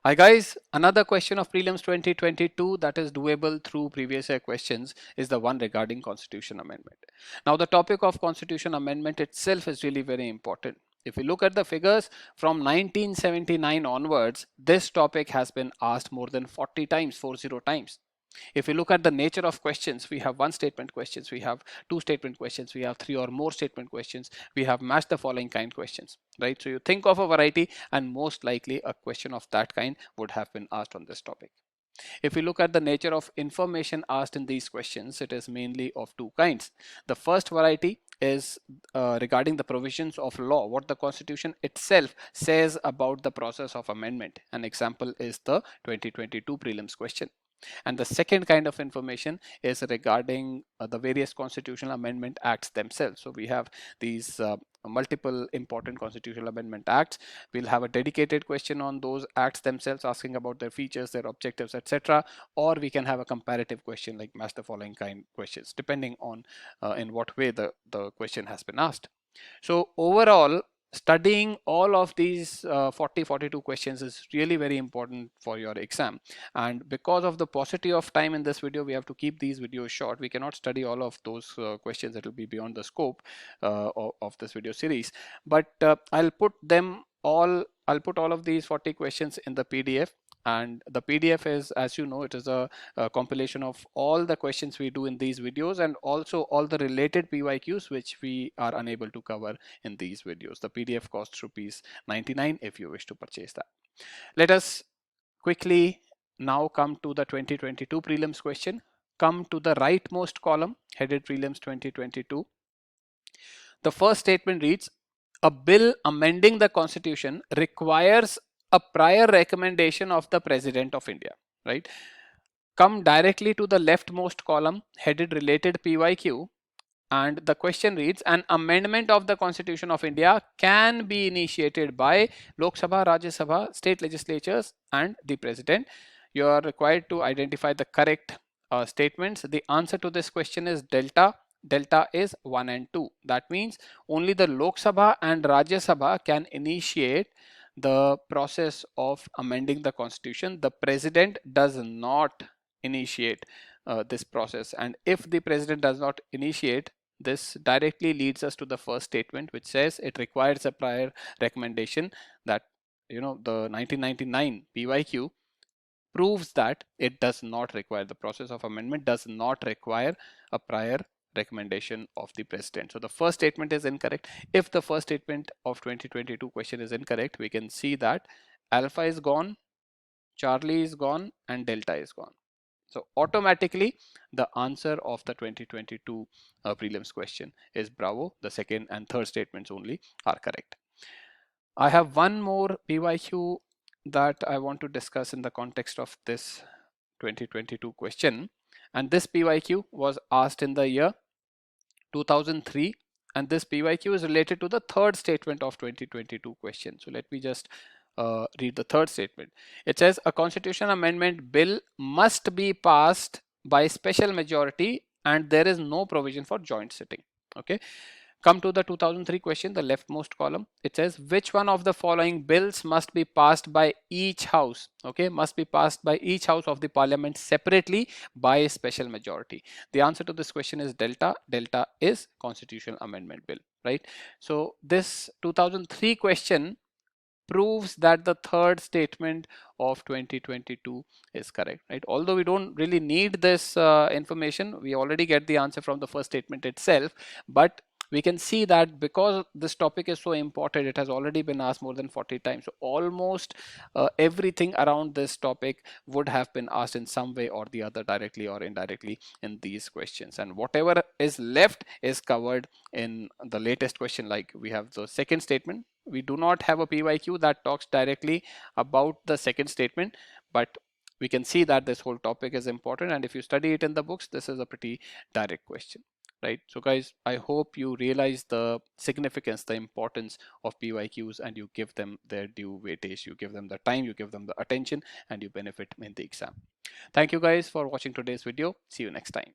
Hi guys, another question of prelims 2022 that is doable through previous year questions is the one regarding constitution amendment. Now the topic of constitution amendment itself is really very important. If we look at the figures from 1979 onwards, this topic has been asked more than 40 times, 40 times. If we look at the nature of questions, we have one statement questions, we have two statement questions, we have three or more statement questions, we have match the following kind questions, right? So you think of a variety and most likely a question of that kind would have been asked on this topic. If we look at the nature of information asked in these questions, it is mainly of two kinds. The first variety is regarding the provisions of law, what the constitution itself says about the process of amendment. An example is the 2022 prelims question. And the second kind of information is regarding the various constitutional amendment acts themselves. So we have these multiple important constitutional amendment acts. We'll have a dedicated question on those acts themselves, asking about their features, their objectives, etc. Or we can have a comparative question like match the following kind questions, depending on in what way the question has been asked. So overall, studying all of these 42 questions is really very important for your exam. And because of the paucity of time in this video, we have to keep these videos short. We cannot study all of those questions. It will be beyond the scope of this video series. But I'll put all of these 40 questions in the PDF. And the PDF is, as you know, it is a compilation of all the questions we do in these videos and also all the related PYQs which we are unable to cover in these videos. The PDF costs ₹99 if you wish to purchase that. Let us quickly now come to the 2022 prelims question. Come to the rightmost column headed prelims 2022. The first statement reads, a bill amending the constitution requires a prior recommendation of the President of India, right? Come directly to the leftmost column headed related PYQ, and the question reads, an amendment of the Constitution of India can be initiated by Lok Sabha, Rajya Sabha, state legislatures and the President. You are required to identify the correct statements. The answer to this question is delta. Delta is 1 and 2. That means only the Lok Sabha and Rajya Sabha can initiate the process of amending the constitution. The president does not initiate this process, and if the president does not initiate, this directly leads us to the first statement, which says it requires a prior recommendation. That, you know, the 1999 PYQ proves that it does not require, the process of amendment does not require a prior recommendation of the president. So the first statement is incorrect. If the first statement of 2022 question is incorrect, we can see that alpha is gone, Charlie is gone, and delta is gone. So automatically the answer of the 2022 prelims question is bravo. The second and third statements only are correct. I have one more PYQ that I want to discuss in the context of this 2022 question, and this PYQ was asked in the year 2003, and this PYQ is related to the third statement of 2022 question. So let me just read the third statement. It says a constitution amendment bill must be passed by special majority and there is no provision for joint sitting. Okay. Come to the 2003 question, the leftmost column. It says which one of the following bills must be passed by each house? Okay, must be passed by each house of the parliament separately by a special majority. The answer to this question is delta. Delta is constitutional amendment bill, right? So this 2003 question proves that the third statement of 2022 is correct, right? Although we don't really need this information, we already get the answer from the first statement itself, but we can see that because this topic is so important, it has already been asked more than 40 times. So almost everything around this topic would have been asked in some way or the other, directly or indirectly, in these questions. And whatever is left is covered in the latest question. Like we have the second statement. We do not have a PYQ that talks directly about the second statement, but we can see that this whole topic is important. And if you study it in the books, this is a pretty direct question. Right. So guys, I hope you realize the significance, the importance of PYQs, and you give them their due weightage. You give them the time, you give them the attention, and you benefit in the exam. Thank you guys for watching today's video. See you next time.